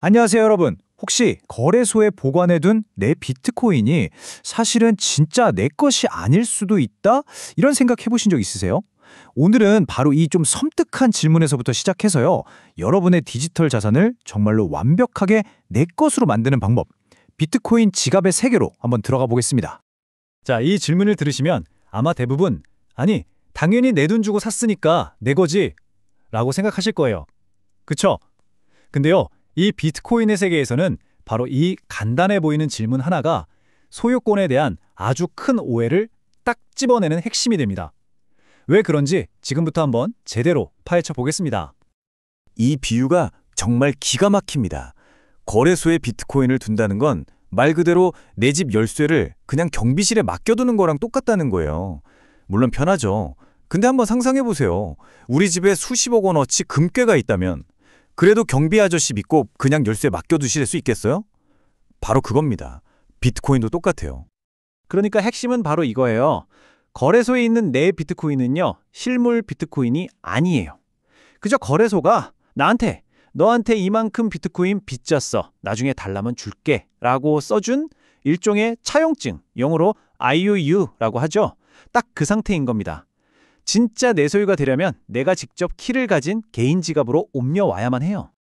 안녕하세요, 여러분. 혹시 거래소에 보관해둔 내 비트코인이 사실은 진짜 내 것이 아닐 수도 있다? 이런 생각 해보신 적 있으세요? 오늘은 바로 이 좀 섬뜩한 질문에서부터 시작해서요. 여러분의 디지털 자산을 정말로 완벽하게 내 것으로 만드는 방법, 비트코인 지갑의 세계로 한번 들어가 보겠습니다. 자, 이 질문을 들으시면 아마 대부분 아니, 당연히 내 돈 주고 샀으니까 내 거지 라고 생각하실 거예요. 그쵸? 근데요, 이 비트코인의 세계에서는 바로 이 간단해 보이는 질문 하나가 소유권에 대한 아주 큰 오해를 딱 집어내는 핵심이 됩니다. 왜 그런지 지금부터 한번 제대로 파헤쳐 보겠습니다. 이 비유가 정말 기가 막힙니다. 거래소에 비트코인을 둔다는 건 말 그대로 내 집 열쇠를 그냥 경비실에 맡겨두는 거랑 똑같다는 거예요. 물론 편하죠. 근데 한번 상상해보세요. 우리 집에 수십억 원어치 금괴가 있다면 그래도 경비 아저씨 믿고 그냥 열쇠 맡겨두실 수 있겠어요? 바로 그겁니다. 비트코인도 똑같아요. 그러니까 핵심은 바로 이거예요. 거래소에 있는 내 비트코인은요, 실물 비트코인이 아니에요. 그저 거래소가 너한테 이만큼 비트코인 빚졌어. 나중에 달라면 줄게. 라고 써준 일종의 차용증, 영어로 IOU라고 하죠. 딱 그 상태인 겁니다. 진짜 내 소유가 되려면 내가 직접 키를 가진 개인 지갑으로 옮겨와야만 해요.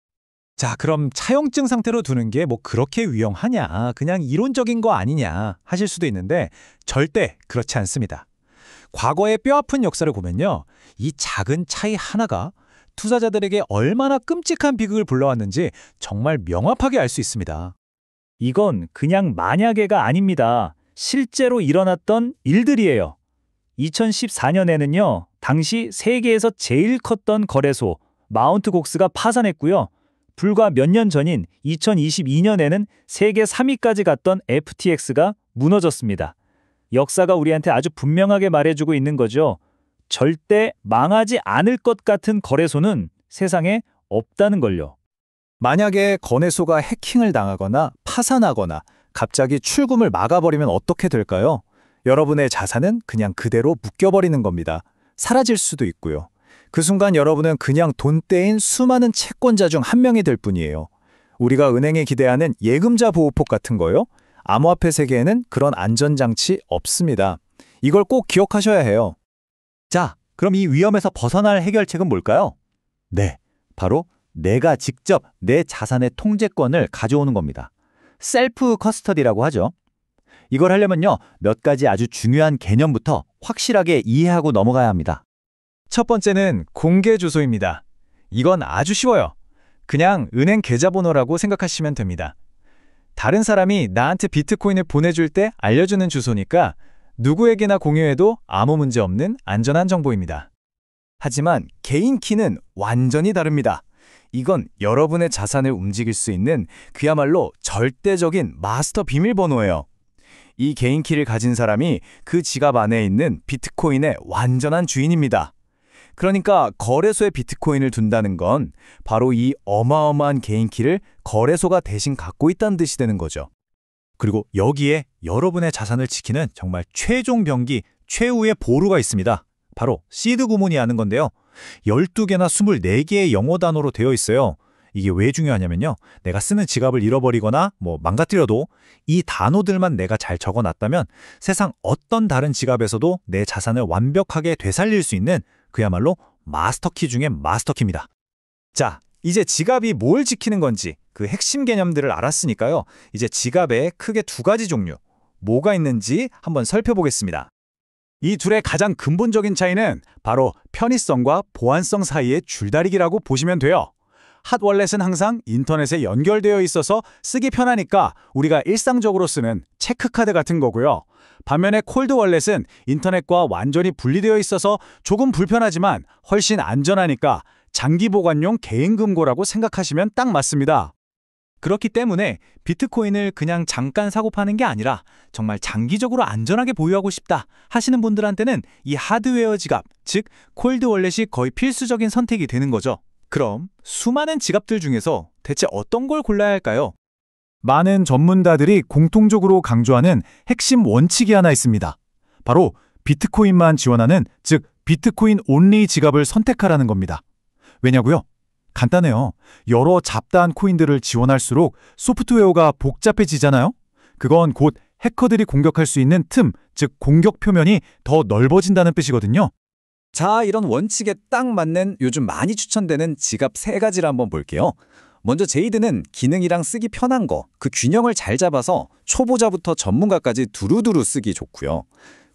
자, 그럼 차용증 상태로 두는 게 뭐 그렇게 위험하냐, 그냥 이론적인 거 아니냐 하실 수도 있는데 절대 그렇지 않습니다. 과거의 뼈아픈 역사를 보면요, 이 작은 차이 하나가 투자자들에게 얼마나 끔찍한 비극을 불러왔는지 정말 명확하게 알 수 있습니다. 이건 그냥 만약에가 아닙니다. 실제로 일어났던 일들이에요. 2014년에는요, 당시 세계에서 제일 컸던 거래소 마운트 곡스가 파산했고요. 불과 몇 년 전인 2022년에는 세계 3위까지 갔던 FTX가 무너졌습니다. 역사가 우리한테 아주 분명하게 말해주고 있는 거죠. 절대 망하지 않을 것 같은 거래소는 세상에 없다는 걸요. 만약에 거래소가 해킹을 당하거나 파산하거나 갑자기 출금을 막아버리면 어떻게 될까요? 여러분의 자산은 그냥 그대로 묶여버리는 겁니다. 사라질 수도 있고요. 그 순간 여러분은 그냥 돈떼인 수많은 채권자 중 한 명이 될 뿐이에요. 우리가 은행에 기대하는 예금자 보호법 같은 거요? 암호화폐 세계에는 그런 안전장치 없습니다. 이걸 꼭 기억하셔야 해요. 자, 그럼 이 위험에서 벗어날 해결책은 뭘까요? 네, 바로 내가 직접 내 자산의 통제권을 가져오는 겁니다. 셀프 커스터디라고 하죠. 이걸 하려면요, 몇 가지 아주 중요한 개념부터 확실하게 이해하고 넘어가야 합니다. 첫 번째는 공개 주소입니다. 이건 아주 쉬워요. 그냥 은행 계좌번호라고 생각하시면 됩니다. 다른 사람이 나한테 비트코인을 보내줄 때 알려주는 주소니까 누구에게나 공유해도 아무 문제 없는 안전한 정보입니다. 하지만 개인 키는 완전히 다릅니다. 이건 여러분의 자산을 움직일 수 있는 그야말로 절대적인 마스터 비밀번호예요. 이 개인 키를 가진 사람이 그 지갑 안에 있는 비트코인의 완전한 주인입니다. 그러니까 거래소에 비트코인을 둔다는 건 바로 이 어마어마한 개인 키를 거래소가 대신 갖고 있다는 뜻이 되는 거죠. 그리고 여기에 여러분의 자산을 지키는 정말 최종 병기, 최후의 보루가 있습니다. 바로 시드 구문이 하는 건데요. 12개나 24개의 영어 단어로 되어 있어요. 이게 왜 중요하냐면요, 내가 쓰는 지갑을 잃어버리거나 망가뜨려도 이 단어들만 내가 잘 적어놨다면 세상 어떤 다른 지갑에서도 내 자산을 완벽하게 되살릴 수 있는 그야말로 마스터키 중의 마스터키입니다. 자, 이제 지갑이 뭘 지키는 건지 그 핵심 개념들을 알았으니까요. 이제 지갑에 크게 두 가지 종류, 뭐가 있는지 한번 살펴보겠습니다. 이 둘의 가장 근본적인 차이는 바로 편의성과 보안성 사이의 줄다리기라고 보시면 돼요. 핫월렛은 항상 인터넷에 연결되어 있어서 쓰기 편하니까 우리가 일상적으로 쓰는 체크카드 같은 거고요. 반면에 콜드월렛은 인터넷과 완전히 분리되어 있어서 조금 불편하지만 훨씬 안전하니까 장기 보관용 개인 금고라고 생각하시면 딱 맞습니다. 그렇기 때문에 비트코인을 그냥 잠깐 사고 파는 게 아니라 정말 장기적으로 안전하게 보유하고 싶다 하시는 분들한테는 이 하드웨어 지갑, 즉 콜드월렛이 거의 필수적인 선택이 되는 거죠. 그럼 수많은 지갑들 중에서 대체 어떤 걸 골라야 할까요? 많은 전문가들이 공통적으로 강조하는 핵심 원칙이 하나 있습니다. 바로 비트코인만 지원하는, 즉 비트코인 온리 지갑을 선택하라는 겁니다. 왜냐고요? 간단해요. 여러 잡다한 코인들을 지원할수록 소프트웨어가 복잡해지잖아요? 그건 곧 해커들이 공격할 수 있는 틈, 즉 공격 표면이 더 넓어진다는 뜻이거든요. 자, 이런 원칙에 딱 맞는 요즘 많이 추천되는 지갑 3가지를 한번 볼게요. 먼저 제이드는 기능이랑 쓰기 편한 거, 그 균형을 잘 잡아서 초보자부터 전문가까지 두루두루 쓰기 좋고요.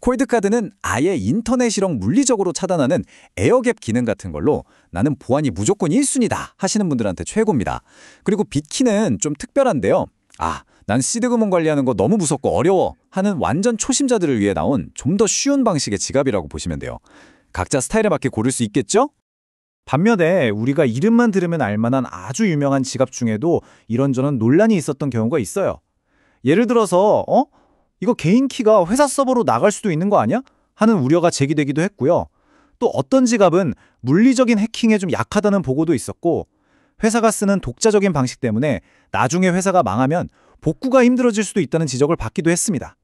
콜드카드는 아예 인터넷이랑 물리적으로 차단하는 에어갭 기능 같은 걸로 나는 보안이 무조건 1순위다 하시는 분들한테 최고입니다. 그리고 빗키는 좀 특별한데요. 난 시드구몬 관리하는 거 너무 무섭고 어려워 하는 완전 초심자들을 위해 나온 좀 더 쉬운 방식의 지갑이라고 보시면 돼요. 각자 스타일에 맞게 고를 수 있겠죠? 반면에 우리가 이름만 들으면 알만한 아주 유명한 지갑 중에도 이런저런 논란이 있었던 경우가 있어요. 예를 들어서 이거 개인 키가 회사 서버로 나갈 수도 있는 거 아니야? 하는 우려가 제기되기도 했고요. 또 어떤 지갑은 물리적인 해킹에 좀 약하다는 보고도 있었고, 회사가 쓰는 독자적인 방식 때문에 나중에 회사가 망하면 복구가 힘들어질 수도 있다는 지적을 받기도 했습니다.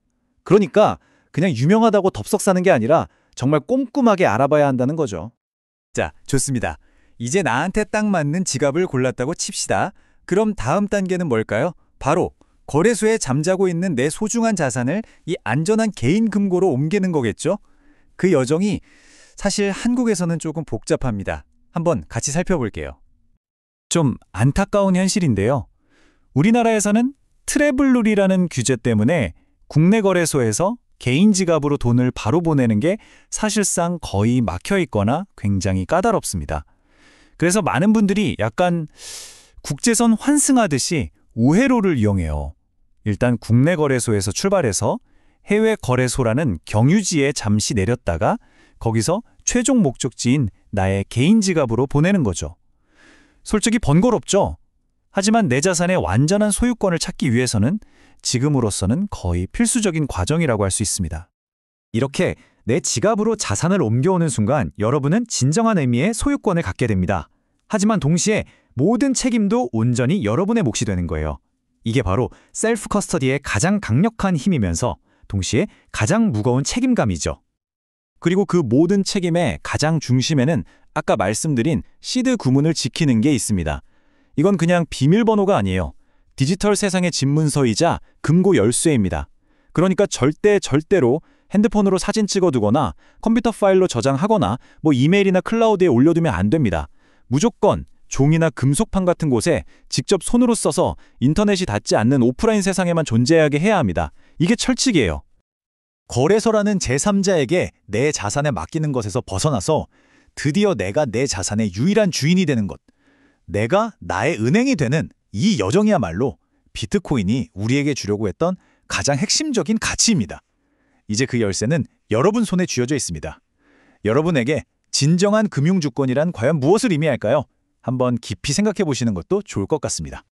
그러니까 그냥 유명하다고 덥석 사는 게 아니라 정말 꼼꼼하게 알아봐야 한다는 거죠. 자, 좋습니다. 이제 나한테 딱 맞는 지갑을 골랐다고 칩시다. 그럼 다음 단계는 뭘까요? 바로 거래소에 잠자고 있는 내 소중한 자산을 이 안전한 개인 금고로 옮기는 거겠죠? 그 여정이 사실 한국에서는 조금 복잡합니다. 한번 같이 살펴볼게요. 좀 안타까운 현실인데요. 우리나라에서는 트래블룰이라는 규제 때문에 국내 거래소에서 개인 지갑으로 돈을 바로 보내는 게 사실상 거의 막혀 있거나 굉장히 까다롭습니다. 그래서 많은 분들이 약간 국제선 환승하듯이 우회로를 이용해요. 일단 국내 거래소에서 출발해서 해외 거래소라는 경유지에 잠시 내렸다가 거기서 최종 목적지인 나의 개인 지갑으로 보내는 거죠. 솔직히 번거롭죠? 하지만 내 자산의 완전한 소유권을 찾기 위해서는 지금으로서는 거의 필수적인 과정이라고 할 수 있습니다. 이렇게 내 지갑으로 자산을 옮겨오는 순간 여러분은 진정한 의미의 소유권을 갖게 됩니다. 하지만 동시에 모든 책임도 온전히 여러분의 몫이 되는 거예요. 이게 바로 셀프 커스터디의 가장 강력한 힘이면서 동시에 가장 무거운 책임감이죠. 그리고 그 모든 책임의 가장 중심에는 아까 말씀드린 시드 구문을 지키는 게 있습니다. 이건 그냥 비밀번호가 아니에요. 디지털 세상의 집문서이자 금고 열쇠입니다. 그러니까 절대로 핸드폰으로 사진 찍어두거나 컴퓨터 파일로 저장하거나 이메일이나 클라우드에 올려두면 안 됩니다. 무조건 종이나 금속판 같은 곳에 직접 손으로 써서 인터넷이 닿지 않는 오프라인 세상에만 존재하게 해야 합니다. 이게 철칙이에요. 거래소라는 제3자에게 내 자산에 맡기는 것에서 벗어나서 드디어 내가 내 자산의 유일한 주인이 되는 것. 내가 나의 은행이 되는 이 여정이야말로 비트코인이 우리에게 주려고 했던 가장 핵심적인 가치입니다. 이제 그 열쇠는 여러분 손에 쥐어져 있습니다. 여러분에게 진정한 금융주권이란 과연 무엇을 의미할까요? 한번 깊이 생각해 보시는 것도 좋을 것 같습니다.